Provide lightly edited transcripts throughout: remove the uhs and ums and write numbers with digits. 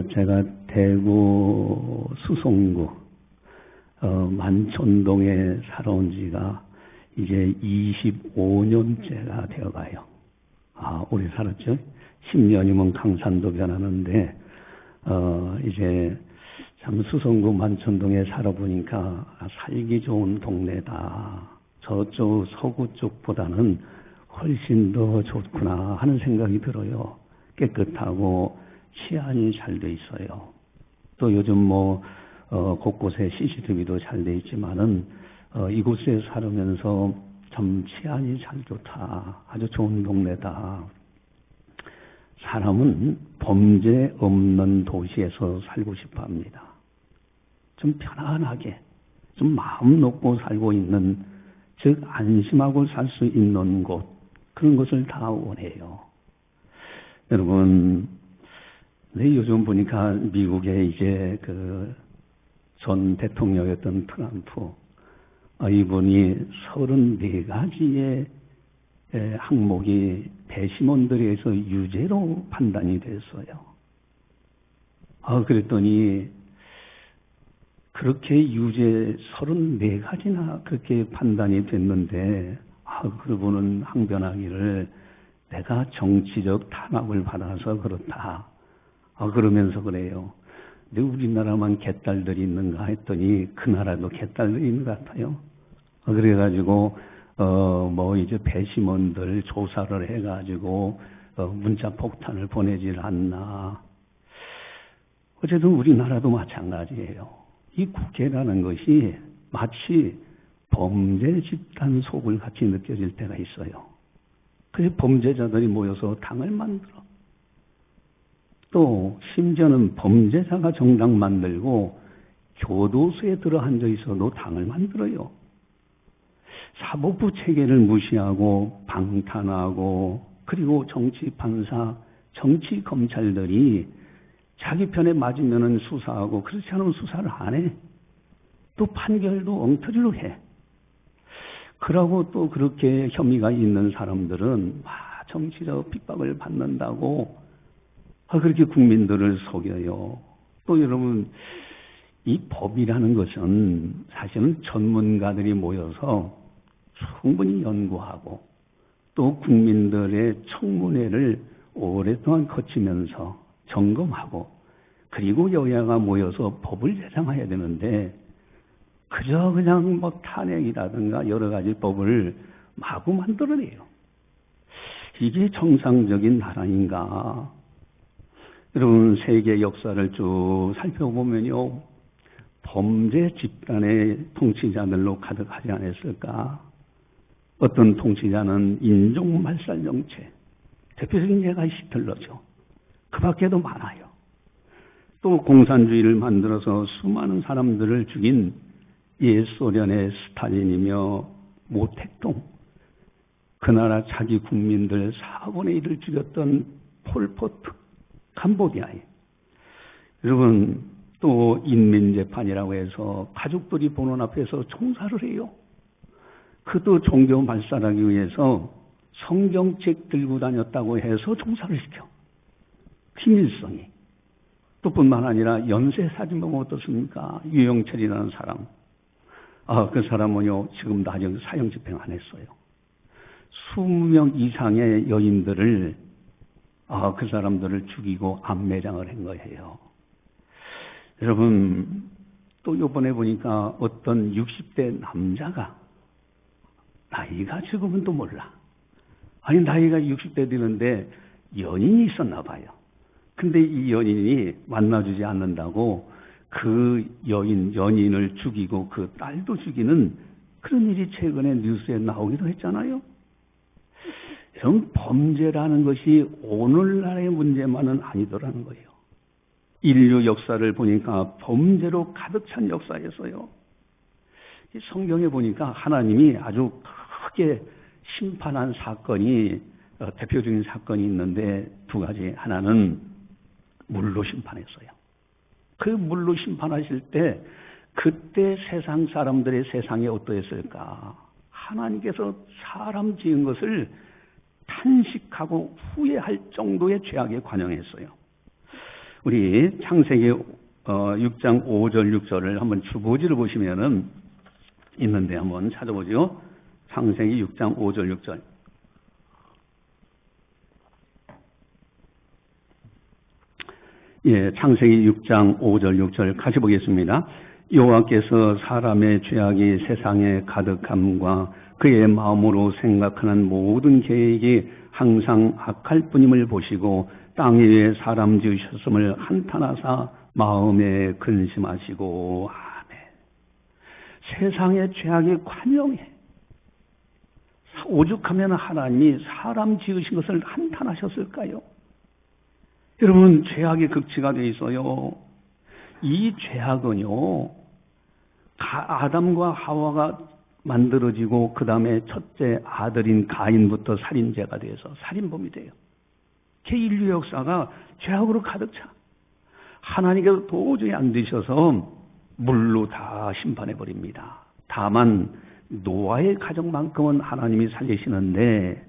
제가 대구 수성구 만촌동에 살아온 지가 이제 25년째가 되어가요. 오래 살았죠. 10년이면 강산도 변하는데 이제 참 수성구 만촌동에 살아보니까 살기 좋은 동네다. 저쪽 서구 쪽보다는 훨씬 더 좋구나 하는 생각이 들어요. 깨끗하고 치안이 잘 돼 있어요. 또 요즘 곳곳에 CCTV도 잘 돼 있지만은 이곳에 살으면서 참 치안이 잘 좋다. 아주 좋은 동네다. 사람은 범죄 없는 도시에서 살고 싶어 합니다. 좀 편안하게, 좀 마음 놓고 살고 있는, 즉 안심하고 살 수 있는 곳, 그런 것을 다 원해요. 여러분, 요즘 보니까 미국에 이제 전 대통령이었던 트럼프, 이분이 34가지의 항목이 배심원들에 의해서 유죄로 판단이 됐어요. 그랬더니 그렇게 유죄 34가지나 그렇게 판단이 됐는데, 그분은 항변하기를 내가 정치적 탄압을 받아서 그렇다. 그러면서 그래요. 근데 우리나라만 개딸들이 있는가 했더니 그 나라도 개딸들이 있는 것 같아요. 그래가지고 이제 배심원들 조사를 해가지고 문자 폭탄을 보내질 않나. 어쨌든 우리나라도 마찬가지예요. 이 국회라는 것이 마치 범죄 집단 속을 같이 느껴질 때가 있어요. 그래서 범죄자들이 모여서 당을 만들어. 또 심지어는 범죄자가 정당 만들고 교도소에 들어 앉아 있어도 당을 만들어요. 사법부 체계를 무시하고 방탄하고, 그리고 정치 판사, 정치 검찰들이 자기 편에 맞으면은 수사하고, 그렇지 않으면 수사를 안 해. 또 판결도 엉터리로 해. 그러고 또 그렇게 혐의가 있는 사람들은 정치적 핍박을 받는다고 그렇게 국민들을 속여요. 또 여러분, 이 법이라는 것은 사실은 전문가들이 모여서 충분히 연구하고 또 국민들의 청문회를 오랫동안 거치면서 점검하고, 그리고 여야가 모여서 법을 제정해야 되는데 그저 그냥 탄핵이라든가 여러 가지 법을 마구 만들어내요. 이게 정상적인 나라인가? 여러분, 세계 역사를 쭉 살펴보면요, 범죄 집단의 통치자들로 가득하지 않았을까? 어떤 통치자는 인종 말살 정책, 대표적인 예가 히틀러죠. 그 밖에도 많아요. 또 공산주의를 만들어서 수많은 사람들을 죽인 옛 소련의 스탈린이며 모택동, 그 나라 자기 국민들 4분의 1을 죽였던 폴포트, 캄보디아에. 여러분, 또 인민재판이라고 해서 가족들이 보는 앞에서 총살을 해요. 그도 종교 말살하기 위해서 성경책 들고 다녔다고 해서 총살을 시켜. 김일성이. 또 뿐만 아니라 연쇄 사진 보면 어떻습니까? 유영철이라는 사람. 그 사람은요, 지금도 아직 사형 집행 안 했어요. 20명 이상의 여인들을, 그 사람들을 죽이고 암매장을 한 거예요. 여러분, 또 요번에 보니까 어떤 60대 남자가, 나이가 지금은 또 몰라. 나이가 60대 되는데 연인이 있었나 봐요. 근데 이 연인이 만나주지 않는다고 그 연인을 죽이고 그 딸도 죽이는 그런 일이 최근에 뉴스에 나오기도 했잖아요. 이런 범죄라는 것이 오늘날의 문제만은 아니더라는 거예요. 인류 역사를 보니까 범죄로 가득 찬 역사였어요. 성경에 보니까 하나님이 아주 크게 심판한 사건이, 대표적인 사건이 있는데 두 가지. 하나는 물로 심판했어요. 그 물로 심판하실 때 그때 세상 사람들의 세상이 어떠했을까? 하나님께서 사람 지은 것을 탄식하고 후회할 정도의 죄악에 관영했어요. 우리 창세기 6장 5절 6절을 한번 주보지를 보시면은 있는데 한번 찾아보죠. 창세기 6장 5절 6절. 예, 창세기 6장 5절 6절 같이 보겠습니다. 여호와께서 사람의 죄악이 세상에 가득함과 그의 마음으로 생각하는 모든 계획이 항상 악할 뿐임을 보시고 땅 위에 사람 지으셨음을 한탄하사 마음에 근심하시고. 아멘. 세상의 죄악이 관영해. 오죽하면 하나님이 사람 지으신 것을 한탄하셨을까요? 여러분, 죄악의 극치가 되어 있어요. 이 죄악은요, 아담과 하와가 만들어지고 그 다음에 첫째 아들인 가인부터 살인죄가 돼서 살인범이 돼요. 인류 역사가 죄악으로 가득 차. 하나님께서 도저히 안 되셔서 물로 다 심판해버립니다. 다만 노아의 가정만큼은 하나님이 살리시는데,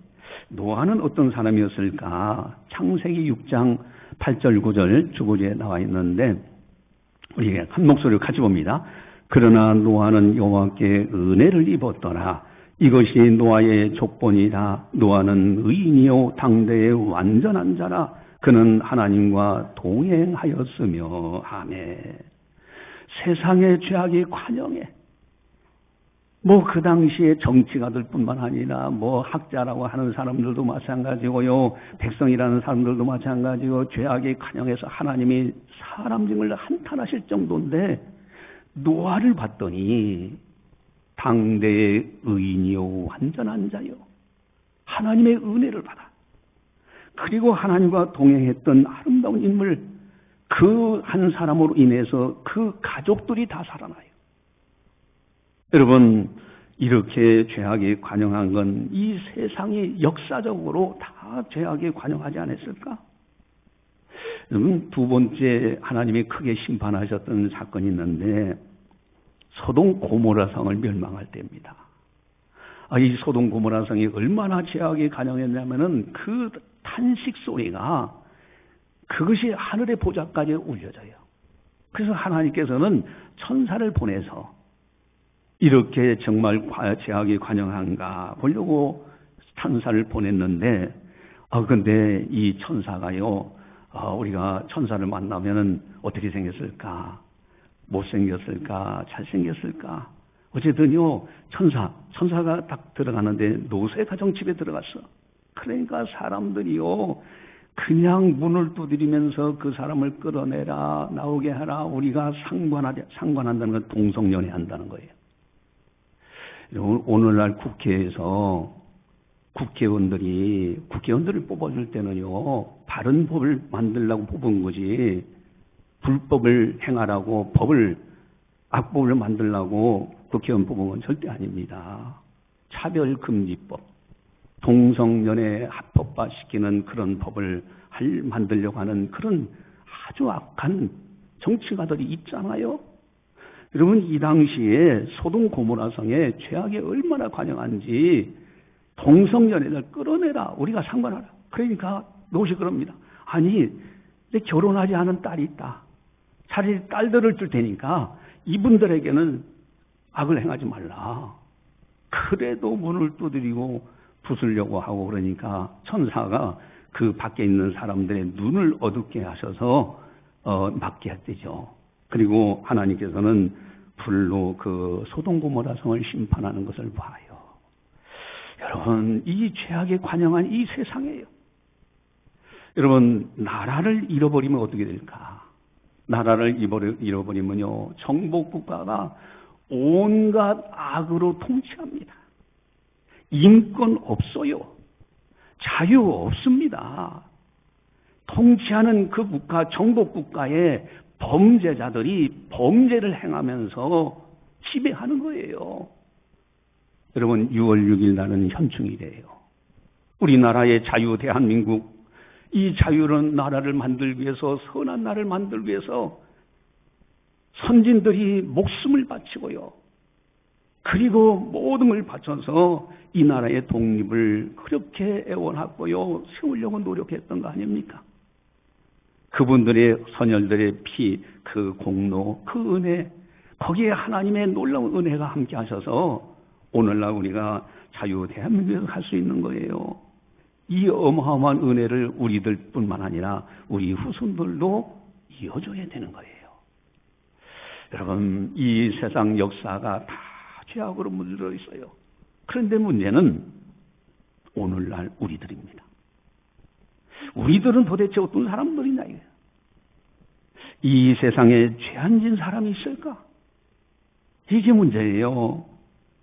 노아는 어떤 사람이었을까? 창세기 6장 8절 9절 주보지에 나와 있는데 우리 한 목소리로 같이 봅니다. 그러나 노아는 여호와께 은혜를 입었더라. 이것이 노아의 족본이다. 노아는 의인이요 당대의 완전한 자라. 그는 하나님과 동행하였으며. 아멘. 세상의 죄악이 관영해. 그 당시에 정치가들 뿐만 아니라 학자라고 하는 사람들도 마찬가지고요, 백성이라는 사람들도 마찬가지고, 죄악이 관영해서 하나님이 사람 중을 한탄하실 정도인데, 노아를 봤더니 당대의 의인이요 완전한 자요, 하나님의 은혜를 받아. 그리고 하나님과 동행했던 아름다운 인물, 그 한 사람으로 인해서 그 가족들이 다 살아나요. 여러분, 이렇게 죄악이 관영한 건 이 세상이 역사적으로 다 죄악이 관영하지 않았을까? 여러분, 두 번째 하나님이 크게 심판하셨던 사건이 있는데 소돔 고모라 성을 멸망할 때입니다. 이 소돔 고모라 성이 얼마나 죄악이 관영했냐면은 그 탄식 소리가 그것이 하늘의 보좌까지 울려져요. 그래서 하나님께서는 천사를 보내서 이렇게 정말 죄악이 관영한가 보려고 천사를 보냈는데, 근데 이 천사가요, 우리가 천사를 만나면은 어떻게 생겼을까? 못생겼을까? 잘생겼을까? 어쨌든요, 천사가 딱 들어가는데 노새 가정집에 들어갔어. 그러니까 사람들이요, 그냥 문을 두드리면서 그 사람을 끌어내라, 나오게 하라, 우리가 상관한다는 건 동성연애 한다는 거예요. 오늘날 국회에서 국회의원들을 뽑아줄 때는요, 바른 법을 만들려고 뽑은 거지, 불법을 행하라고 악법을 만들려고 국회의원 뽑은 건 절대 아닙니다. 차별금지법, 동성연애 합법화시키는 그런 법을 만들려고 하는 그런 아주 악한 정치가들이 있잖아요. 여러분, 이 당시에 소돔 고모라 성에 죄악이 얼마나 관영한지, 동성연애를 끌어내라, 우리가 상관하라. 그러니까 롯이 그럽니다. 아니, 내 결혼하지 않은 딸이 있다. 차라리 딸들을 줄 테니까 이분들에게는 악을 행하지 말라. 그래도 문을 두드리고 부수려고 하고, 그러니까 천사가 그 밖에 있는 사람들의 눈을 어둡게 하셔서 막게 했대죠. 그리고 하나님께서는 불로 그 소돔 고모라 성을 심판하는 것을 봐요. 여러분, 이 죄악에 관영한 이 세상이에요. 여러분, 나라를 잃어버리면 어떻게 될까? 나라를 잃어버리면요, 정복국가가 온갖 악으로 통치합니다. 인권 없어요. 자유 없습니다. 통치하는 그 국가, 정복국가에 범죄자들이 범죄를 행하면서 지배하는 거예요. 여러분, 6월 6일 날은 현충일이에요. 우리나라의 자유 대한민국, 이 자유로운 나라를 만들기 위해서, 선한 나라를 만들기 위해서 선진들이 목숨을 바치고요, 그리고 모든 걸 바쳐서 이 나라의 독립을 그렇게 애원하고요, 세우려고 노력했던 거 아닙니까? 그분들의 선열들의 피, 그 공로, 그 은혜, 거기에 하나님의 놀라운 은혜가 함께 하셔서 오늘날 우리가 자유 대한민국에서 갈 수 있는 거예요. 이 어마어마한 은혜를 우리들뿐만 아니라 우리 후손들도 이어줘야 되는 거예요. 여러분, 이 세상 역사가 다 죄악으로 물들어 있어요. 그런데 문제는 오늘날 우리들입니다. 우리들은 도대체 어떤 사람들이냐 이거예요. 이 세상에 죄 안 진 사람이 있을까? 이게 문제예요.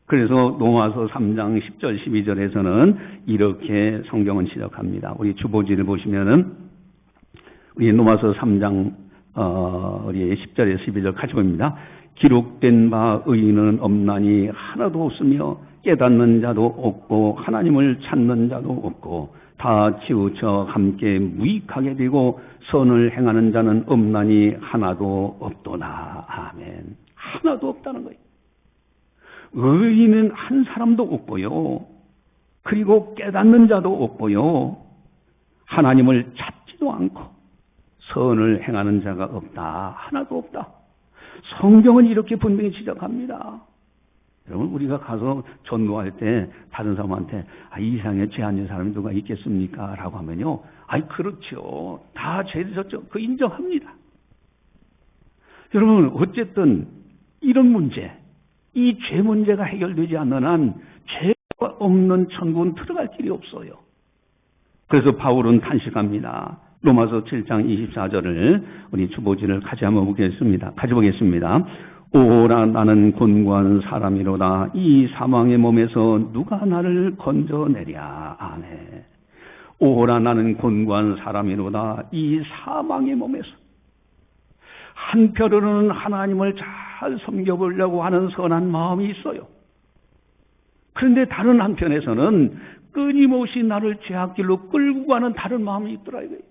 그래서 로마서 3장 10절 12절에서는 이렇게 성경은 지적합니다. 우리 주보지를 보시면은 우리 로마서 3장 우리 10절에서 12절 같이 봅니다. 기록된 바 의인은 없나니 하나도 없으며 깨닫는 자도 없고 하나님을 찾는 자도 없고 다 치우쳐 함께 무익하게 되고 선을 행하는 자는 없나니 하나도 없도다. 아멘. 하나도 없다는 거예요. 의인은 한 사람도 없고요. 그리고 깨닫는 자도 없고요. 하나님을 찾지도 않고 선을 행하는 자가 없다. 하나도 없다. 성경은 이렇게 분명히 지적합니다. 여러분, 우리가 가서 전도할 때 다른 사람한테 이 세상에 죄 안 진 사람이 누가 있겠습니까? 라고 하면요. 그렇죠. 다 죄졌죠. 그 인정합니다. 여러분, 어쨌든 이런 문제, 이 죄 문제가 해결되지 않는 한 죄가 없는 천국은 들어갈 길이 없어요. 그래서 바울은 탄식합니다. 로마서 7장 24절을 우리 주보지를 같이 한번 보겠습니다. 오라 나는 곤고한 사람이로다. 이 사망의 몸에서 누가 나를 건져내랴. 아멘. 오라 나는 곤고한 사람이로다. 이 사망의 몸에서. 한편으로는 하나님을 잘 섬겨보려고 하는 선한 마음이 있어요. 그런데 다른 한편에서는 끊임없이 나를 죄악길로 끌고 가는 다른 마음이 있더라 이거예요.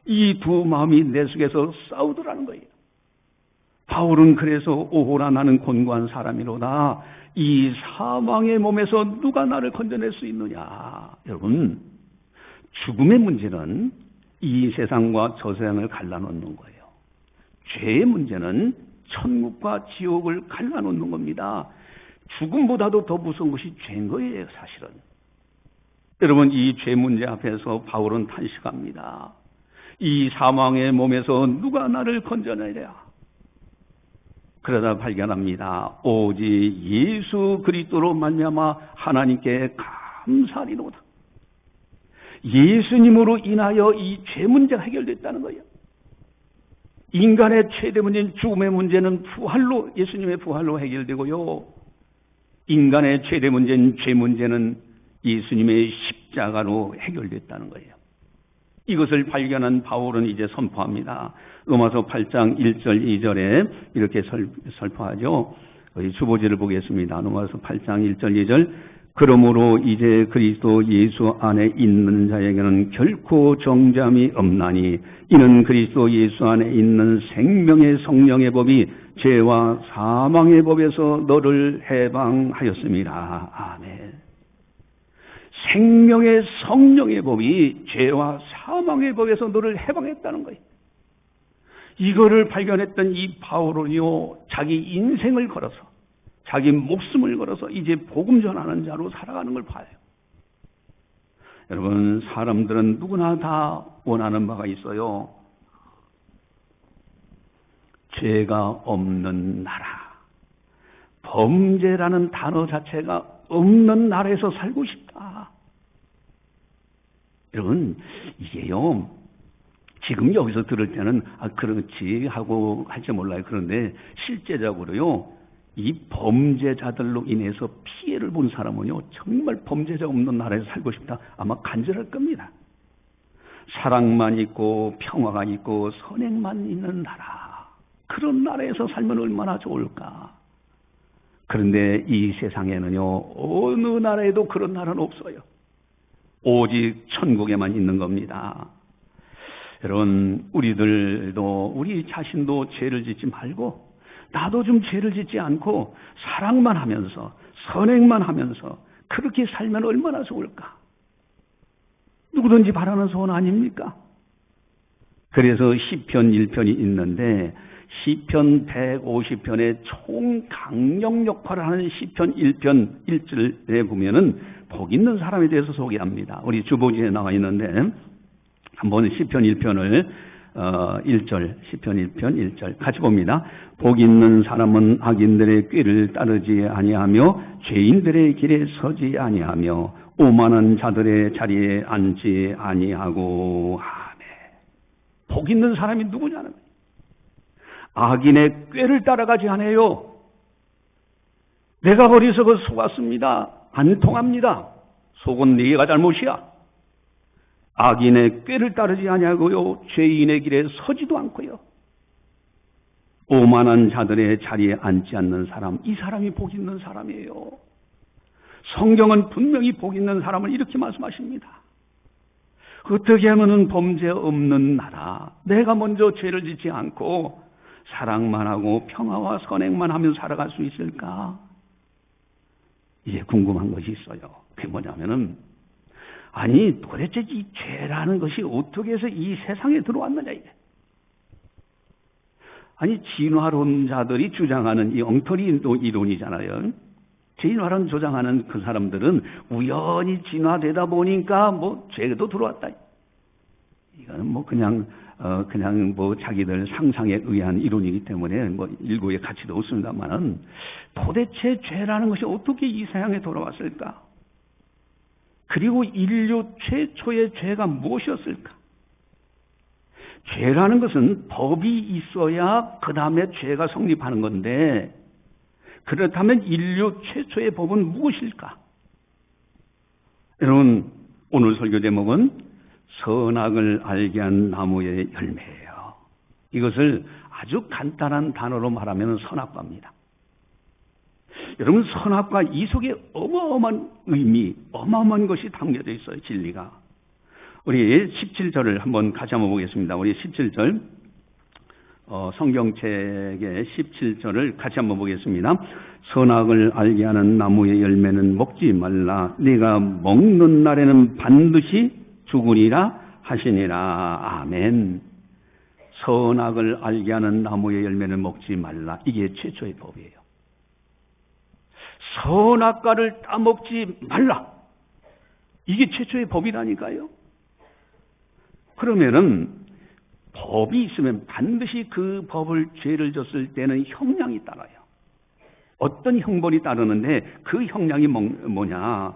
이 두 마음이 내 속에서 싸우더라는 거예요. 바울은 그래서 오호라 나는 곤고한 사람이로다. 이 사망의 몸에서 누가 나를 건져낼 수 있느냐. 여러분, 죽음의 문제는 이 세상과 저 세상을 갈라놓는 거예요. 죄의 문제는 천국과 지옥을 갈라놓는 겁니다. 죽음보다도 더 무서운 것이 죄인 거예요, 사실은. 여러분, 이 죄 문제 앞에서 바울은 탄식합니다. 이 사망의 몸에서 누가 나를 건져내랴. 그러다 발견합니다. 오직 예수 그리스도로 말미암아 하나님께 감사하리로다. 예수님으로 인하여 이 죄 문제가 해결됐다는 거예요. 인간의 최대 문제인 죽음의 문제는 부활로, 예수님의 부활로 해결되고요. 인간의 최대 문제인 죄 문제는 예수님의 십자가로 해결됐다는 거예요. 이것을 발견한 바울은 이제 선포합니다. 로마서 8장 1절 2절에 이렇게 설포하죠. 주보지를 보겠습니다. 로마서 8장 1절 2절. 그러므로 이제 그리스도 예수 안에 있는 자에게는 결코 정죄함이 없나니 이는 그리스도 예수 안에 있는 생명의 성령의 법이 죄와 사망의 법에서 너를 해방하였습니다. 아멘. 생명의 성령의 법이 죄와 사망의 법에서 너를 해방했다는 거예요. 이거를 발견했던 이 바울은요, 자기 인생을 걸어서, 자기 목숨을 걸어서 이제 복음 전하는 자로 살아가는 걸 봐요. 여러분, 사람들은 누구나 다 원하는 바가 있어요. 죄가 없는 나라. 범죄라는 단어 자체가 없는 나라에서 살고 싶다. 여러분, 이게요, 지금 여기서 들을 때는 그렇지 하고 할지 몰라요. 그런데 실제적으로요, 이 범죄자들로 인해서 피해를 본 사람은요, 정말 범죄자 없는 나라에서 살고 싶다 아마 간절할 겁니다. 사랑만 있고 평화가 있고 선행만 있는 나라, 그런 나라에서 살면 얼마나 좋을까. 그런데 이 세상에는요, 어느 나라에도 그런 나라는 없어요. 오직 천국에만 있는 겁니다. 여러분, 우리들도, 우리 자신도 죄를 짓지 말고, 나도 좀 죄를 짓지 않고 사랑만 하면서 선행만 하면서 그렇게 살면 얼마나 좋을까. 누구든지 바라는 소원 아닙니까? 그래서 시편 1편이 있는데 시편 150편의 총강령 역할을 하는 시편 1편 1절에 보면은 복 있는 사람에 대해서 소개합니다. 우리 주보지에 나와 있는데 한번 시편 1편을 1절, 시편 1편 1절 같이 봅니다. 복 있는 사람은 악인들의 꾀를 따르지 아니하며 죄인들의 길에 서지 아니하며 오만한 자들의 자리에 앉지 아니하고. 아멘. 복 있는 사람이 누구냐는 거예요. 악인의 꾀를 따라가지 않아요. 내가 어리석어 속았습니다. 안 통합니다. 속은 네가 잘못이야. 악인의 꾀를 따르지 아니하고요. 죄인의 길에 서지도 않고요. 오만한 자들의 자리에 앉지 않는 사람, 이 사람이 복 있는 사람이에요. 성경은 분명히 복 있는 사람을 이렇게 말씀하십니다. 어떻게 하면은 범죄 없는 나라, 내가 먼저 죄를 짓지 않고 사랑만 하고 평화와 선행만 하며 살아갈 수 있을까? 이제 궁금한 것이 있어요. 그게 뭐냐면은, 아니 도대체 이 죄라는 것이 어떻게 해서 이 세상에 들어왔느냐 이게. 아니 진화론자들이 주장하는 이 엉터리 이론이잖아요. 진화론 주장하는 그 사람들은 우연히 진화되다 보니까 뭐 죄도 들어왔다. 이거는 뭐 그냥 뭐 자기들 상상에 의한 이론이기 때문에 뭐 일고의 가치도 없습니다만은, 도대체 죄라는 것이 어떻게 이 세상에 돌아왔을까? 그리고 인류 최초의 죄가 무엇이었을까? 죄라는 것은 법이 있어야 그 다음에 죄가 성립하는 건데, 그렇다면 인류 최초의 법은 무엇일까? 여러분, 오늘 설교 제목은 선악을 알게 한 나무의 열매예요. 이것을 아주 간단한 단어로 말하면 선악과입니다. 여러분, 선악과 이 속에 어마어마한 의미, 어마어마한 것이 담겨져 있어요. 진리가. 우리 17절을 한번 같이 한번 보겠습니다. 우리 17절 성경책의 17절을 같이 한번 보겠습니다. 선악을 알게 하는 나무의 열매는 먹지 말라. 네가 먹는 날에는 반드시 죽으리라 하시니라. 아멘. 선악을 알게 하는 나무의 열매는 먹지 말라. 이게 최초의 법이에요. 선악과를 따먹지 말라. 이게 최초의 법이라니까요. 그러면은 법이 있으면 반드시 그 법을 죄를 졌을 때는 형량이 따라요. 어떤 형벌이 따르는데 그 형량이 뭐냐?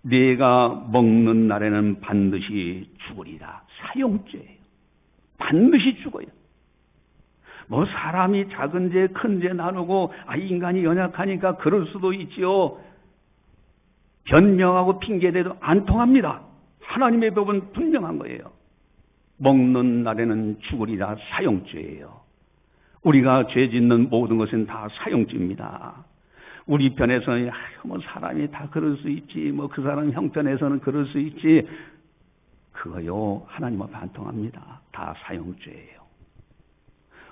네가 먹는 날에는 반드시 죽으리라. 사형죄예요. 반드시 죽어요. 뭐 사람이 작은 죄, 큰 죄 나누고 인간이 연약하니까 그럴 수도 있지요. 변명하고 핑계대도 안 통합니다. 하나님의 법은 분명한 거예요. 먹는 날에는 죽으리라. 사형죄예요. 우리가 죄 짓는 모든 것은 다 사형죄입니다. 우리 편에서는 뭐 사람이 다 그럴 수 있지, 뭐 그 사람 형편에서는 그럴 수 있지, 그거요 하나님 앞에 안 통합니다. 다 사형죄예요.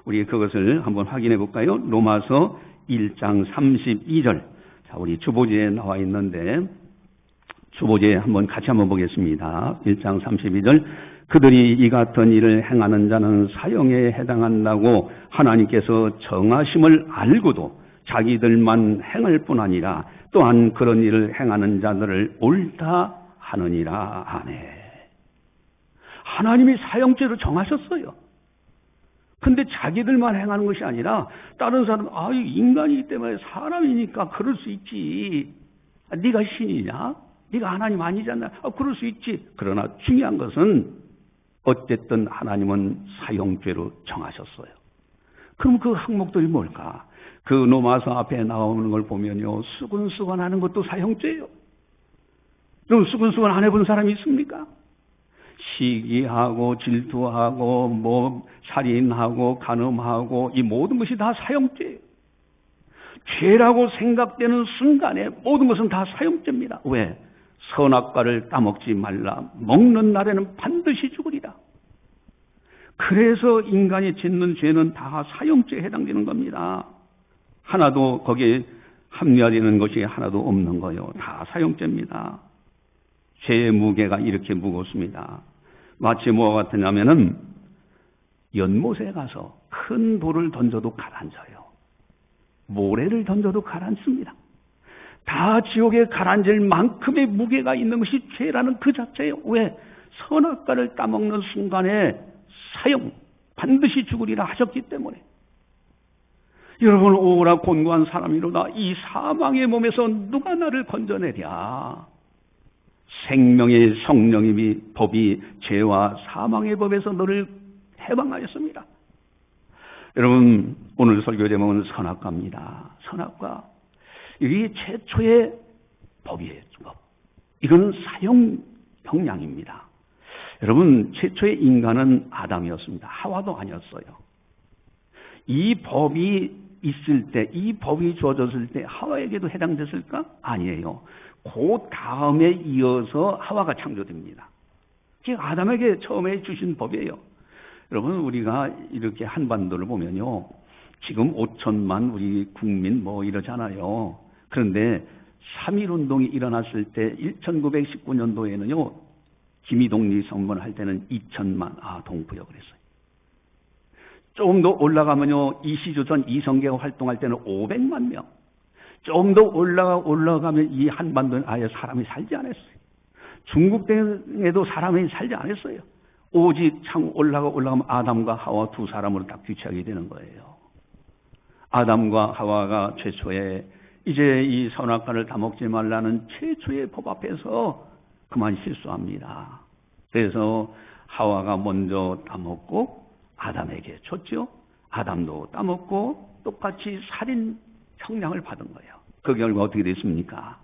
우리 그것을 한번 확인해 볼까요? 로마서 1장 32절. 자, 우리 주보지에 나와 있는데 주보지에 한번 같이 한번 보겠습니다. 1장 32절. 그들이 이 같은 일을 행하는 자는 사형에 해당한다고 하나님께서 정하심을 알고도 자기들만 행할 뿐 아니라 또한 그런 일을 행하는 자들을 옳다 하느니라. 아멘. 하나님이 사형죄로 정하셨어요. 근데 자기들만 행하는 것이 아니라 다른 사람, 인간이기 때문에 사람이니까 그럴 수 있지. 네가 신이냐? 네가 하나님 아니잖아. 그럴 수 있지. 그러나 중요한 것은 어쨌든 하나님은 사형죄로 정하셨어요. 그럼 그 항목들이 뭘까? 그 로마서 앞에 나오는 걸 보면요, 수근수근 하는 것도 사형죄예요. 그럼 수근수근 안 해본 사람이 있습니까? 시기하고 질투하고 뭐 살인하고 간음하고 이 모든 것이 다 사형죄예요. 죄라고 생각되는 순간에 모든 것은 다 사형죄입니다. 왜? 선악과를 따먹지 말라. 먹는 날에는 반드시 죽으리라. 그래서 인간이 짓는 죄는 다 사형죄에 해당되는 겁니다. 하나도 거기에 합리화되는 것이 하나도 없는 거예요. 다 사형죄입니다. 죄의 무게가 이렇게 무겁습니다. 마치 뭐와 같으냐면은 연못에 가서 큰 돌을 던져도 가라앉아요. 모래를 던져도 가라앉습니다. 다 지옥에 가라앉을 만큼의 무게가 있는 것이 죄라는 그 자체예요. 왜? 선악과를 따먹는 순간에 반드시 죽으리라 하셨기 때문에. 여러분, 오라 곤고한 사람이로다. 이 사망의 몸에서 누가 나를 건져내랴. 생명의 성령님이 법이 죄와 사망의 법에서 너를 해방하였습니다. 여러분, 오늘 설교 제목은 선악과입니다. 선악과. 이게 최초의 법이에요. 이건 사형 형량입니다. 여러분, 최초의 인간은 아담이었습니다. 하와도 아니었어요. 이 법이 있을 때, 이 법이 주어졌을 때 하와에게도 해당됐을까? 아니에요. 그 다음에 이어서 하와가 창조됩니다. 즉 아담에게 처음에 주신 법이에요. 여러분, 우리가 이렇게 한반도를 보면요, 지금 5천만 우리 국민 이러잖아요. 그런데 3.1운동이 일어났을 때 1919년도에는요 김이동리 선언할 때는 2천만 동부여 그랬어요. 조금 더 올라가면요 이시조선 이성계가 활동할 때는 500만 명. 조금 더 올라가면 이 한반도는 아예 사람이 살지 않았어요. 중국 땅에도 사람이 살지 않았어요. 오직 참 올라가면 아담과 하와 두 사람으로 딱 귀착이 되는 거예요. 아담과 하와가 최초에 이제 이 선악과를 따먹지 말라는 최초의 법 앞에서 그만 실수합니다. 그래서 하와가 먼저 따먹고 아담에게 줬죠. 아담도 따먹고 똑같이 살인 형량을 받은 거예요. 그 결과 어떻게 됐습니까?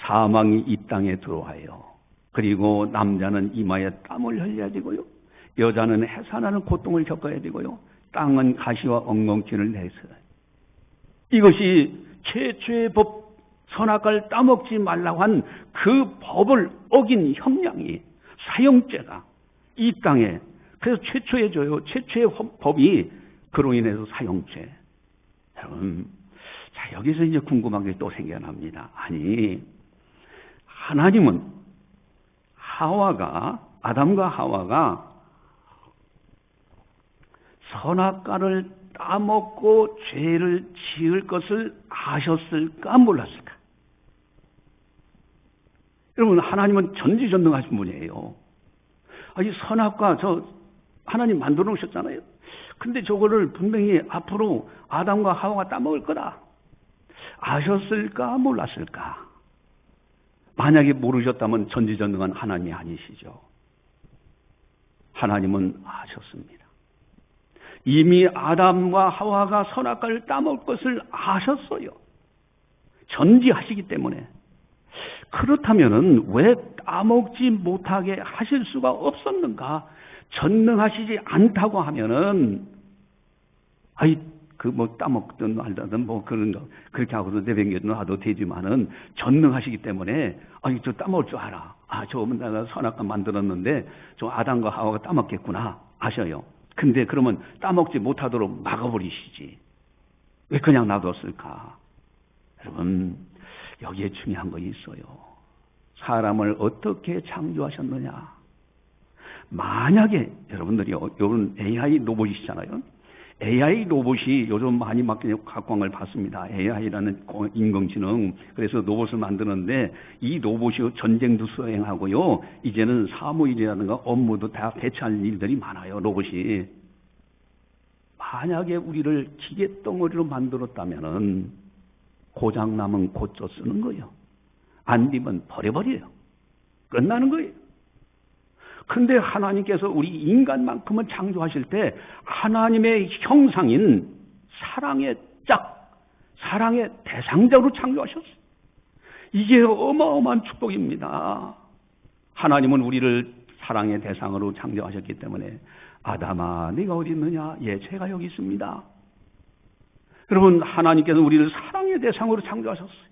사망이 이 땅에 들어와요. 그리고 남자는 이마에 땀을 흘려야 되고요. 여자는 해산하는 고통을 겪어야 되고요. 땅은 가시와 엉겅퀴를 내서요. 이것이 최초의 법, 선악과를 따먹지 말라고 한 그 법을 어긴 형량이, 사형죄가 이 땅에, 그래서 최초의 법이 그로 인해서 사형죄. 여러분, 자, 여기서 이제 궁금한 게 또 생겨납니다. 아니, 하나님은 아담과 하와가 선악과를 따먹고 죄를 지을 것을 아셨을까 몰랐을까? 여러분, 하나님은 전지전능하신 분이에요. 이 선악과 하나님 만들어 놓으셨잖아요. 근데 저거를 분명히 앞으로 아담과 하와가 따먹을 거다. 아셨을까 몰랐을까? 만약에 모르셨다면 전지전능한 하나님이 아니시죠. 하나님은 아셨습니다. 이미 아담과 하와가 선악과를 따먹을 것을 아셨어요. 전지하시기 때문에. 그렇다면은 왜 따먹지 못하게 하실 수가 없었는가? 전능하시지 않다고 하면은 따먹든 말든 그런 거 그렇게 하고도 내팽겨놔도 되지만은 전능하시기 때문에 저 따먹을 줄 알아. 내가 선악과 만들었는데 저 아담과 하와가 따먹겠구나 아셔요. 근데 그러면 따먹지 못하도록 막아버리시지. 왜 그냥 놔뒀을까? 여러분, 여기에 중요한 거 있어요. 사람을 어떻게 창조하셨느냐? 만약에 여러분들이 요런 AI 로봇이시잖아요. AI 로봇이 요즘 많이 각광을 받습니다. AI라는 인공지능. 그래서 로봇을 만드는데 이 로봇이 전쟁도 수행하고요. 이제는 사무일이라든가 업무도 다 대체할 일들이 많아요. 로봇이. 만약에 우리를 기계덩어리로 만들었다면은 고장나면 고쳐 쓰는 거예요. 안 되면 버려버려요. 끝나는 거예요. 근데 하나님께서 우리 인간만큼은 창조하실 때 하나님의 형상인 사랑의 대상자로 창조하셨어요. 이게 어마어마한 축복입니다. 하나님은 우리를 사랑의 대상으로 창조하셨기 때문에 아담아, 네가 어디 있느냐? 제가 여기 있습니다. 여러분, 하나님께서 우리를 사랑의 대상으로 창조하셨어요.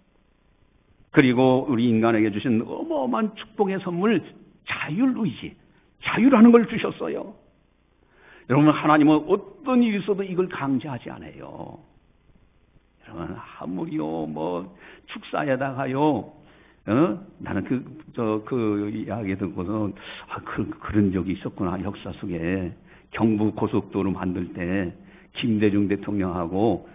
그리고 우리 인간에게 주신 어마어마한 축복의 선물, 자율의지, 자유라는 걸 주셨어요. 여러분, 하나님은 어떤 일이 있어도 이걸 강제하지 않아요. 여러분, 아무리요, 축사에다가요, 나는 그 이야기 듣고서, 그런 적이 있었구나, 역사 속에. 경부 고속도로 만들 때 김대중 대통령하고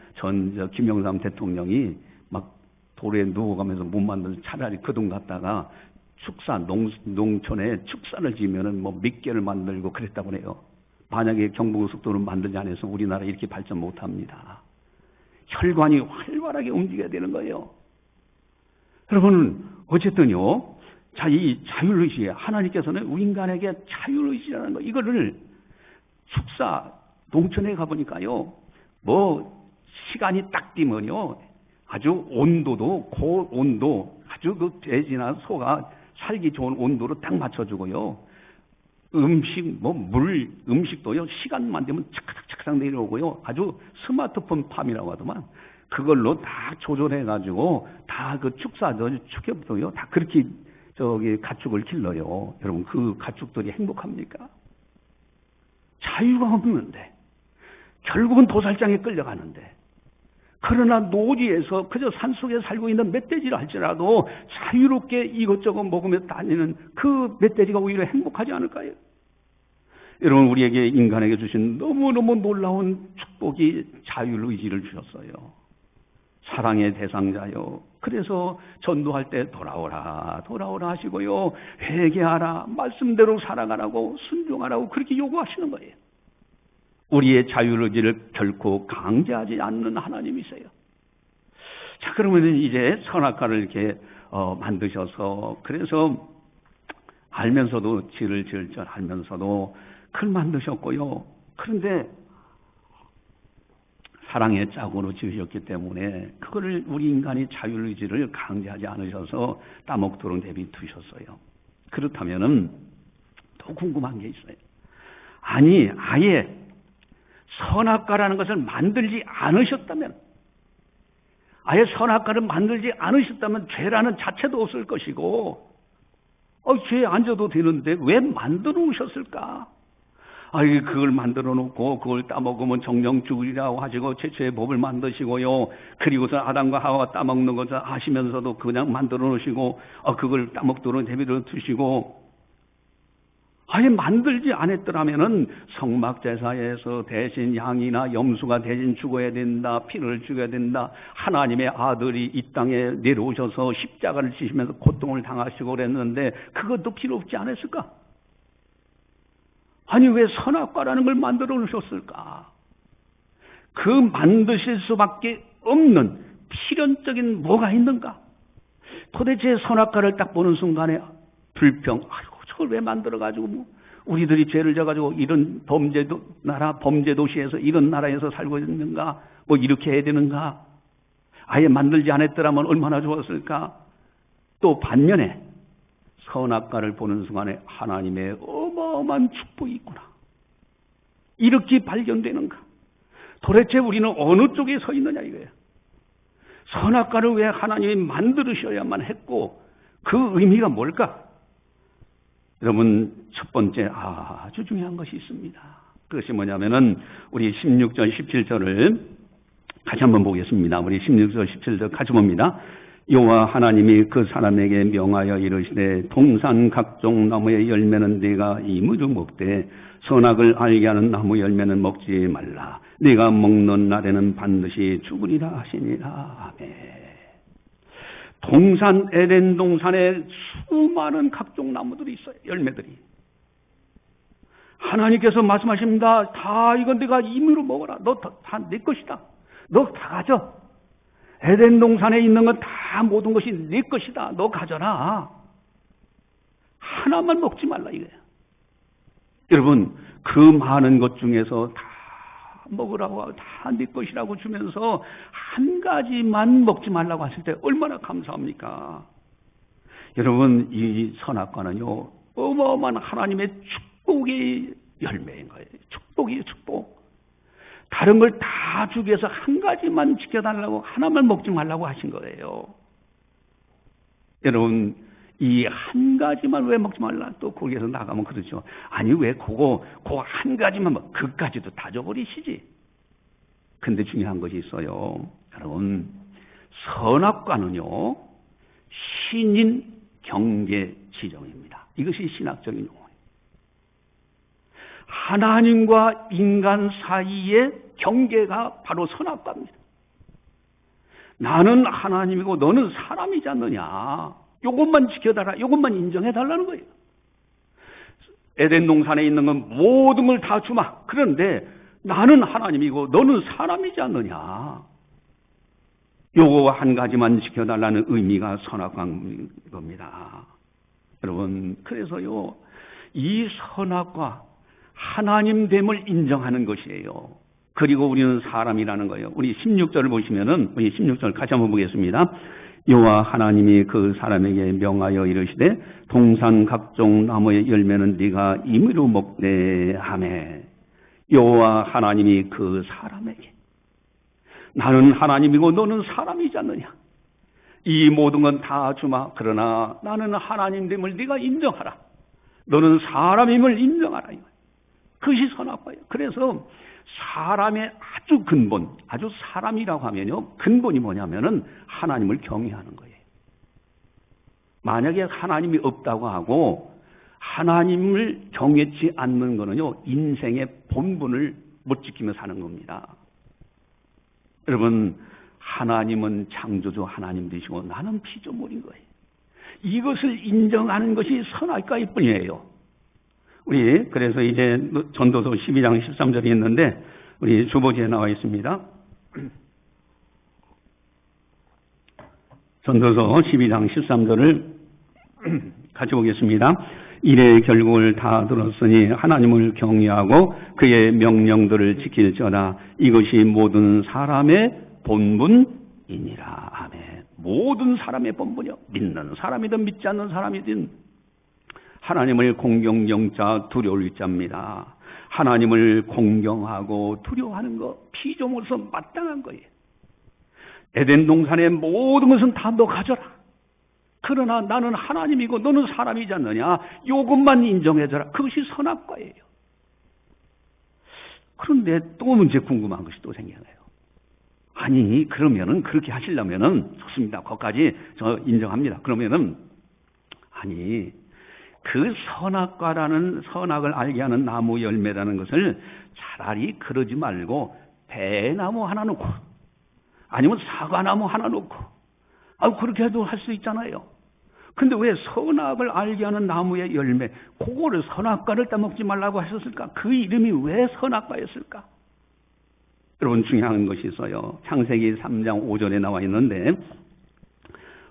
김영삼 대통령이 막 도로에 누워가면서 못 만들어서 차라리 그 돈 갖다가 농촌에 축사를 지으면은 뭐 몇 개를 만들고 그랬다고 해요. 만약에 경부고속도로를 만들지 않아서 우리나라 이렇게 발전 못 합니다. 혈관이 활발하게 움직여야 되는 거예요. 여러분, 어쨌든요. 자, 이 자율의지, 하나님께서는 인간에게 자율의지라는 거, 이거를 축사, 농촌에 가보니까요, 뭐, 시간이 딱 뛰면요, 아주 온도도, 고온도, 아주 그 돼지나 소가 살기 좋은 온도로 딱 맞춰주고요. 음식도요, 시간만 되면 착착착착 내려오고요. 아주 스마트폰 팜이라고 하더만, 그걸로 다 조절해가지고, 다 그 축협도요, 다 그렇게 가축을 길러요. 여러분, 그 가축들이 행복합니까? 자유가 없는데, 결국은 도살장에 끌려가는데, 그러나 노지에서 그저 산속에 살고 있는 멧돼지를 할지라도 자유롭게 이것저것 먹으며 다니는 그 멧돼지가 오히려 행복하지 않을까요? 여러분, 우리에게 인간에게 주신 너무너무 놀라운 축복이 자율의지를 주셨어요. 사랑의 대상자요. 그래서 전도할 때 돌아오라 하시고요. 회개하라, 말씀대로 살아가라고, 순종하라고 그렇게 요구하시는 거예요. 우리의 자율의지를 결코 강제하지 않는 하나님이세요. 자, 그러면 이제 선악과를 이렇게 만드셔서, 그래서 알면서도 지을 줄 알면서도 그걸 만드셨고요. 그런데 사랑의 짝으로 지으셨기 때문에 그거를 우리 인간이 자율의지를 강제하지 않으셔서 따먹도록 내비두셨어요. 그렇다면은 더 궁금한 게 있어요. 아니, 아예 선악과라는 것을 만들지 않으셨다면, 아예 선악과를 만들지 않으셨다면 죄라는 자체도 없을 것이고, 죄에 앉아도 되는데 왜 만들어 놓으셨을까? 그걸 만들어 놓고 그걸 따먹으면 정령 죽으리라고 하시고 최초의 법을 만드시고요. 그리고서 아담과 하와가 따먹는 것을 아시면서도 그냥 만들어 놓으시고 그걸 따먹도록 내버려 두시고, 아예 만들지 않았더라면은 성막제사에서 대신 양이나 염소가 대신 죽어야 된다, 피를 죽여야 된다, 하나님의 아들이 이 땅에 내려오셔서 십자가를 지시면서 고통을 당하시고 그랬는데 그것도 필요 없지 않았을까? 아니, 왜 선악과라는 걸 만들어 놓으셨을까? 그 만드실 수밖에 없는 필연적인 뭐가 있는가? 도대체 선악과를 딱 보는 순간에 불평, 저걸 왜 만들어가지고, 우리들이 죄를 져가지고 이런 범죄 도시에서 이런 나라에서 살고 있는가? 이렇게 해야 되는가? 아예 만들지 않았더라면 얼마나 좋았을까? 또 반면에 선악과를 보는 순간에 하나님의 어마어마한 축복이 있구나, 이렇게 발견되는가? 도대체 우리는 어느 쪽에 서 있느냐 이거예요. 선악과를 왜 하나님이 만들으셔야만 했고 그 의미가 뭘까? 여러분, 첫 번째 아주 중요한 것이 있습니다. 그것이 뭐냐면은 우리 16절 17절을 같이 한번 보겠습니다. 우리 16절 17절 같이 봅니다. 여호와 하나님이 그 사람에게 명하여 이르시되 동산 각종 나무의 열매는 네가 임의로 먹되 선악을 알게 하는 나무 열매는 먹지 말라. 네가 먹는 날에는 반드시 죽으리라 하시니라. 아멘. 동산, 에덴 동산에 수많은 각종 나무들이 있어요. 열매들이. 하나님께서 말씀하십니다. 다 이건 네가 임의로 먹어라. 너 다 내 것이다. 너 다 가져. 에덴 동산에 있는 건 다 모든 것이 네 것이다. 너 가져라. 하나만 먹지 말라 이거예요. 여러분, 그 많은 것 중에서 다 먹으라고, 다 네 것이라고 주면서 한 가지만 먹지 말라고 하실 때 얼마나 감사합니까? 여러분, 이 선악과는요, 어마어마한 하나님의 축복의 열매인 거예요. 축복이에요, 축복. 다른 걸 다 주기 위해서 한 가지만 지켜달라고, 하나만 먹지 말라고 하신 거예요. 여러분, 이 한 가지만 왜 먹지 말라? 또 거기에서 나가면 그러죠. 아니, 왜 그거 한 가지만 그까지도 다 줘버리시지. 근데 중요한 것이 있어요. 여러분, 선악과는요, 신인 경계 지정입니다. 이것이 신학적인 용어예요. 하나님과 인간 사이의 경계가 바로 선악과입니다. 나는 하나님이고 너는 사람이지 않느냐. 이것만 지켜달라. 이것만 인정해달라는 거예요. 에덴 동산에 있는 건 모든 걸 다 주마. 그런데 나는 하나님이고 너는 사람이지 않느냐. 요거 한 가지만 지켜달라는 의미가 선악과인 겁니다. 여러분, 그래서요, 이 선악과 하나님됨을 인정하는 것이에요. 그리고 우리는 사람이라는 거예요. 우리 16절을 보시면은, 우리 16절 같이 한번 보겠습니다. 여호와 하나님이 그 사람에게 명하여 이르시되 동산 각종 나무의 열매는 네가 임의로 먹되 하매. 여호와 하나님이 그 사람에게 나는 하나님이고 너는 사람이지 않느냐. 이 모든 건 다 주마. 그러나 나는 하나님됨을 네가 인정하라. 너는 사람임을 인정하라. 그것이 선악과예요. 그래서 사람의 아주 근본, 아주 사람이라고 하면요, 근본이 뭐냐면은 하나님을 경외하는 거예요. 만약에 하나님이 없다고 하고 하나님을 경외치 않는 거는요, 인생의 본분을 못 지키며 사는 겁니다. 여러분, 하나님은 창조주 하나님 되시고 나는 피조물인 거예요. 이것을 인정하는 것이 선악과일 뿐이에요. 우리 그래서 이제 전도서 12장 13절이 있는데 우리 주보지에 나와 있습니다. 전도서 12장 13절을 같이 보겠습니다. 이래 결국을 다 들었으니 하나님을 경외하고 그의 명령들을 지킬지어다. 이것이 모든 사람의 본분이니라. 아멘. 모든 사람의 본분이요. 믿는 사람이든 믿지 않는 사람이든 하나님을 공경영자 두려울 자입니다. 하나님을 공경하고 두려워하는 것, 피조물로서 마땅한 거예요. 에덴 동산의 모든 것은 다 너 가져라. 그러나 나는 하나님이고 너는 사람이지 않느냐. 이것만 인정해줘라. 그것이 선악과예요. 그런데 또 문제 궁금한 것이 또 생겨나요. 아니, 그러면은 그렇게 하시려면은 좋습니다. 거기까지 저 인정합니다. 그러면은 아니, 그 선악과라는 선악을 알게 하는 나무 열매라는 것을 차라리 그러지 말고 배나무 하나 놓고 아니면 사과나무 하나 놓고 그렇게 해도 할 수 있잖아요. 근데 왜 선악을 알게 하는 나무의 열매 그거를 선악과를 따먹지 말라고 하셨을까? 그 이름이 왜 선악과였을까? 여러분, 중요한 것이 있어요. 창세기 3장 5절에 나와 있는데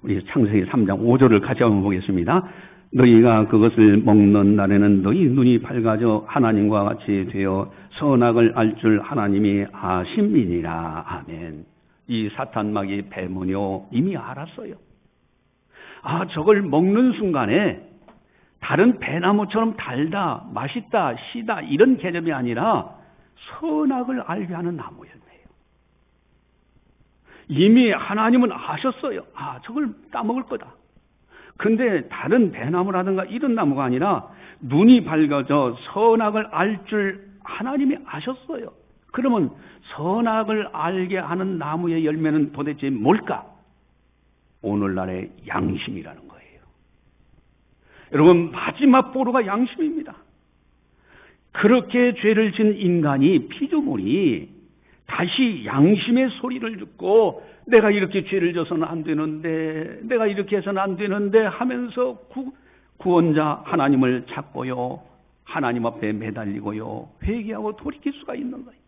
우리 창세기 3장 5절을 같이 한번 보겠습니다. 너희가 그것을 먹는 날에는 너희 눈이 밝아져 하나님과 같이 되어 선악을 알 줄 하나님이 아심이니라. 아멘. 이 사탄마귀 뱀은요 이미 알았어요. 저걸 먹는 순간에 다른 배나무처럼 달다, 맛있다, 시다 이런 개념이 아니라 선악을 알게 하는 나무 열매예요. 이미 하나님은 아셨어요. 저걸 따먹을 거다. 근데 다른 배나무라든가 이런 나무가 아니라 눈이 밝아져 선악을 알 줄 하나님이 아셨어요. 그러면 선악을 알게 하는 나무의 열매는 도대체 뭘까? 오늘날의 양심이라는 거예요. 여러분, 마지막 보루가 양심입니다. 그렇게 죄를 진 인간이, 피조물이 다시 양심의 소리를 듣고 내가 이렇게 죄를 져서는 안 되는데, 내가 이렇게 해서는 안 되는데 하면서 구원자 하나님을 찾고요, 하나님 앞에 매달리고요, 회개하고 돌이킬 수가 있는 거예요.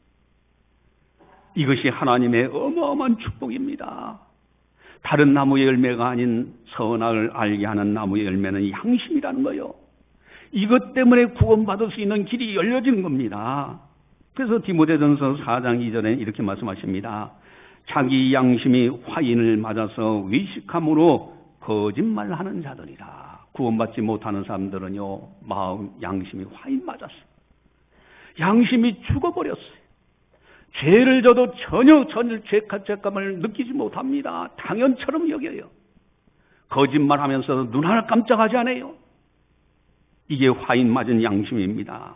이것이 하나님의 어마어마한 축복입니다. 다른 나무의 열매가 아닌 선악을 알게 하는 나무의 열매는 양심이라는 거예요. 이것 때문에 구원받을 수 있는 길이 열려지는 겁니다. 그래서 디모데전서 4장 2절에 이렇게 말씀하십니다. 자기 양심이 화인을 맞아서 위식함으로 거짓말하는 자들이라. 구원받지 못하는 사람들은요, 마음 양심이 화인 맞았어요. 양심이 죽어버렸어요. 죄를 져도 전혀 죄책감을 느끼지 못합니다. 당연처럼 여겨요. 거짓말하면서 눈 하나 깜짝하지 않아요. 이게 화인 맞은 양심입니다.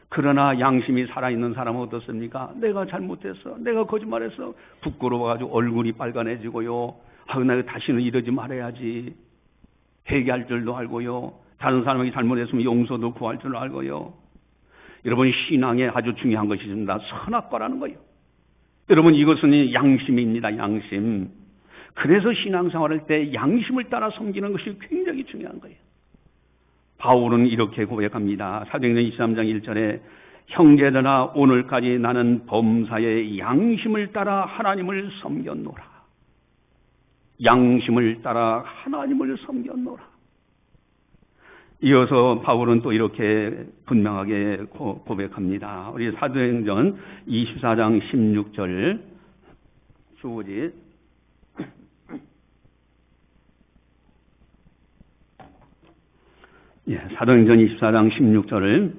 그러나 양심이 살아있는 사람은 어떻습니까? 내가 잘못했어, 내가 거짓말했어, 부끄러워가지고 얼굴이 빨간해지고요, 내가 다시는 이러지 말아야지, 회개할 줄도 알고요, 다른 사람이 잘못했으면 용서도 구할 줄 알고요, 여러분, 신앙에 아주 중요한 것이 있습니다. 선악과라는 거예요. 여러분, 이것은 양심입니다. 양심. 그래서 신앙생활할 때 양심을 따라 섬기는 것이 굉장히 중요한 거예요. 바울은 이렇게 고백합니다. 사도행전 23장 1절에 형제들아 오늘까지 나는 범사의 양심을 따라 하나님을 섬겼노라. 양심을 따라 하나님을 섬겼노라. 이어서 바울은 또 이렇게 분명하게 고백합니다. 우리 사도행전 24장 16절 주어지 사도행전 24장 16절을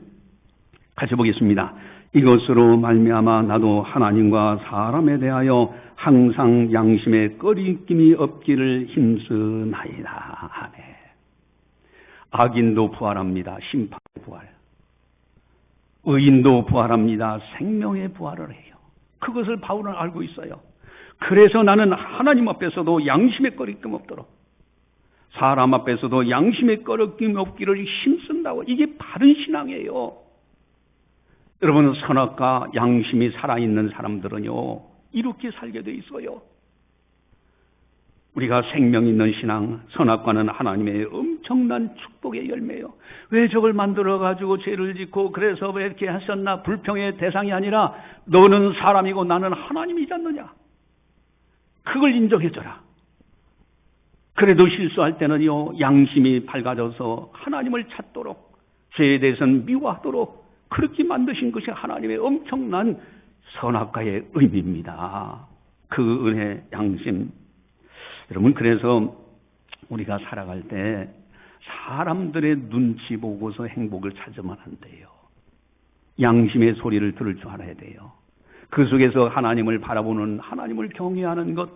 같이 보겠습니다. 이것으로 말미암아 나도 하나님과 사람에 대하여 항상 양심에 꺼리낌이 없기를 힘쓰나이다. 아멘. 악인도 부활합니다. 심판의 부활. 의인도 부활합니다. 생명의 부활을 해요. 그것을 바울은 알고 있어요. 그래서 나는 하나님 앞에서도 양심에 꺼리낌 없도록, 사람 앞에서도 양심에 꺼리낌 없기를 힘쓴다고. 이게 바른 신앙이에요. 여러분, 선악과 양심이 살아있는 사람들은요, 이렇게 살게 돼 있어요. 우리가 생명 있는 신앙, 선악과는 하나님의 엄청난 축복의 열매예요. 왜 저걸 만들어가지고 죄를 짓고 그래서 왜 이렇게 하셨나? 불평의 대상이 아니라 너는 사람이고 나는 하나님이지 않느냐? 그걸 인정해줘라. 그래도 실수할 때는요, 양심이 밝아져서 하나님을 찾도록, 죄에 대해서는 미워하도록 그렇게 만드신 것이 하나님의 엄청난 선악과의 의미입니다. 그 은혜, 양심. 여러분, 그래서 우리가 살아갈 때 사람들의 눈치 보고서 행복을 찾으면 안 돼요. 양심의 소리를 들을 줄 알아야 돼요. 그 속에서 하나님을 바라보는, 하나님을 경외하는 것,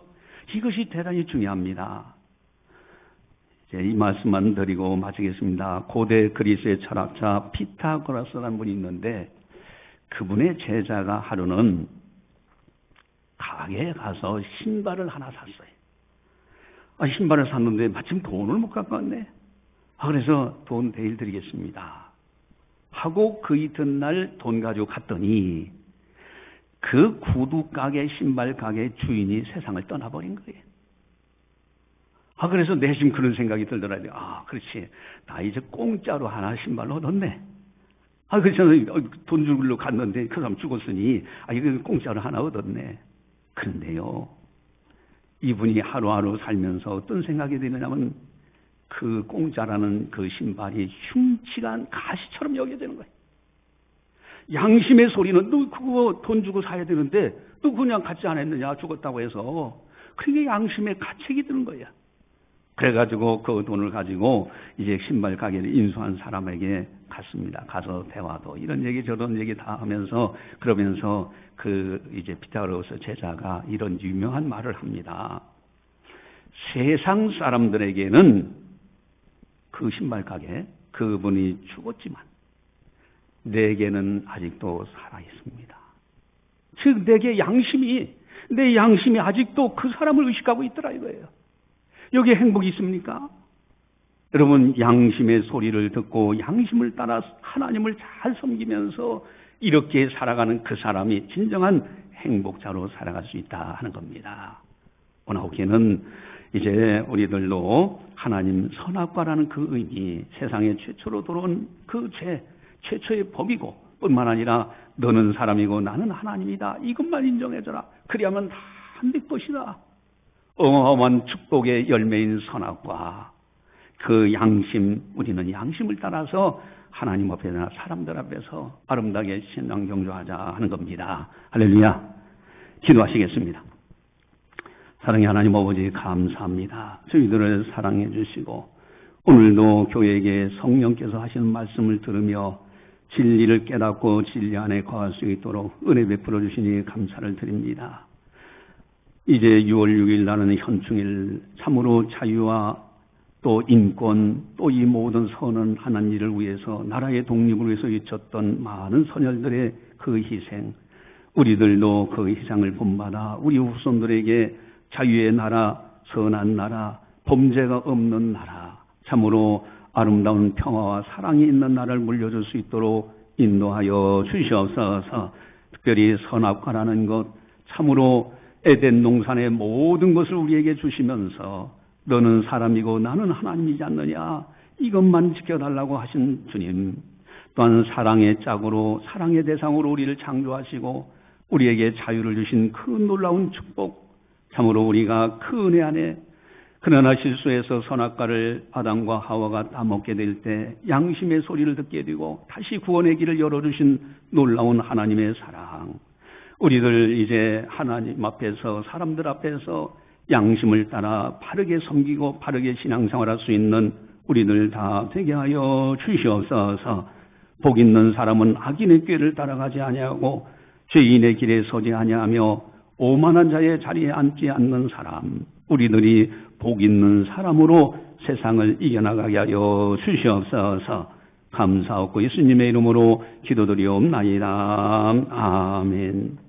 이것이 대단히 중요합니다. 이제 이 말씀만 드리고 마치겠습니다. 고대 그리스의 철학자 피타고라스라는 분이 있는데, 그분의 제자가 하루는 가게에 가서 신발을 하나 샀어요. 신발을 샀는데 마침 돈을 못 갖고 왔네. 그래서 돈 대일 드리겠습니다 하고 그 이튿날 돈 가지고 갔더니 그 구두 가게, 신발 가게 주인이 세상을 떠나버린 거예요. 그래서 내심 그런 생각이 들더라고요. 그렇지. 나 이제 공짜로 하나 신발 얻었네. 그래서 돈 주기로 갔는데 그 사람 죽었으니 이거 공짜로 하나 얻었네. 그런데요, 이분이 하루하루 살면서 어떤 생각이 드느냐면 그 공짜라는 그 신발이 흉측한 가시처럼 여겨지는 거예요. 양심의 소리는 너 그거 돈 주고 사야 되는데 너 그냥 갖지 않았느냐, 죽었다고 해서. 그게 양심의 가책이 드는 거야. 그래가지고 그 돈을 가지고 이제 신발 가게를 인수한 사람에게 갔습니다. 가서 대화도 이런 얘기 저런 얘기 다 하면서, 그러면서 그 이제 피타고라스 제자가 이런 유명한 말을 합니다. 세상 사람들에게는 그 신발 가게 그분이 죽었지만 내게는 아직도 살아 있습니다. 즉 내 양심이 아직도 그 사람을 의식하고 있더라 이거예요. 여기에 행복이 있습니까? 여러분, 양심의 소리를 듣고 양심을 따라 하나님을 잘 섬기면서 이렇게 살아가는 그 사람이 진정한 행복자로 살아갈 수 있다 하는 겁니다. 오나후케는 이제 우리들도 하나님 선악과라는 그 의미, 세상에 최초로 들어온 그 죄, 최초의 법이고 뿐만 아니라 너는 사람이고 나는 하나님이다, 이것만 인정해줘라. 그리하면 다 네 것이다. 어마어마한 축복의 열매인 선악과, 그 양심, 우리는 양심을 따라서 하나님 앞에나 사람들 앞에서 아름답게 신앙 경주하자 하는 겁니다. 할렐루야. 기도하시겠습니다. 사랑의 하나님 아버지, 감사합니다. 저희들을 사랑해 주시고 오늘도 교회에게 성령께서 하시는 말씀을 들으며 진리를 깨닫고 진리 안에 거할 수 있도록 은혜 베풀어 주시니 감사를 드립니다. 이제 6월 6일 나는 현충일, 참으로 자유와 또 인권, 또 이 모든 선언 하는 일을 위해서, 나라의 독립을 위해서 잊혔던 많은 선열들의 그 희생, 우리들도 그 희생을 본받아 우리 후손들에게 자유의 나라, 선한 나라, 범죄가 없는 나라, 참으로 아름다운 평화와 사랑이 있는 나라를 물려줄 수 있도록 인도하여 주시옵소서. 특별히 선악과라는 것, 참으로 에덴 동산의 모든 것을 우리에게 주시면서 너는 사람이고 나는 하나님이지 않느냐, 이것만 지켜달라고 하신 주님, 또한 사랑의 짝으로, 사랑의 대상으로 우리를 창조하시고 우리에게 자유를 주신 그 놀라운 축복, 참으로 우리가 그 은혜 안에, 그러나 실수해서 선악과를 아담과 하와가 따먹게 될 때 양심의 소리를 듣게 되고 다시 구원의 길을 열어주신 놀라운 하나님의 사랑, 우리들 이제 하나님 앞에서, 사람들 앞에서 양심을 따라 바르게 섬기고 바르게 신앙생활할 수 있는 우리들 다 되게 하여 주시옵소서. 복 있는 사람은 악인의 꾀를 따라가지 아니하고 죄인의 길에 서지 아니하며 오만한 자의 자리에 앉지 않는 사람, 우리들이 복 있는 사람으로 세상을 이겨나가게 하여 주시옵소서. 감사하고 예수님의 이름으로 기도드리옵나이다. 아멘.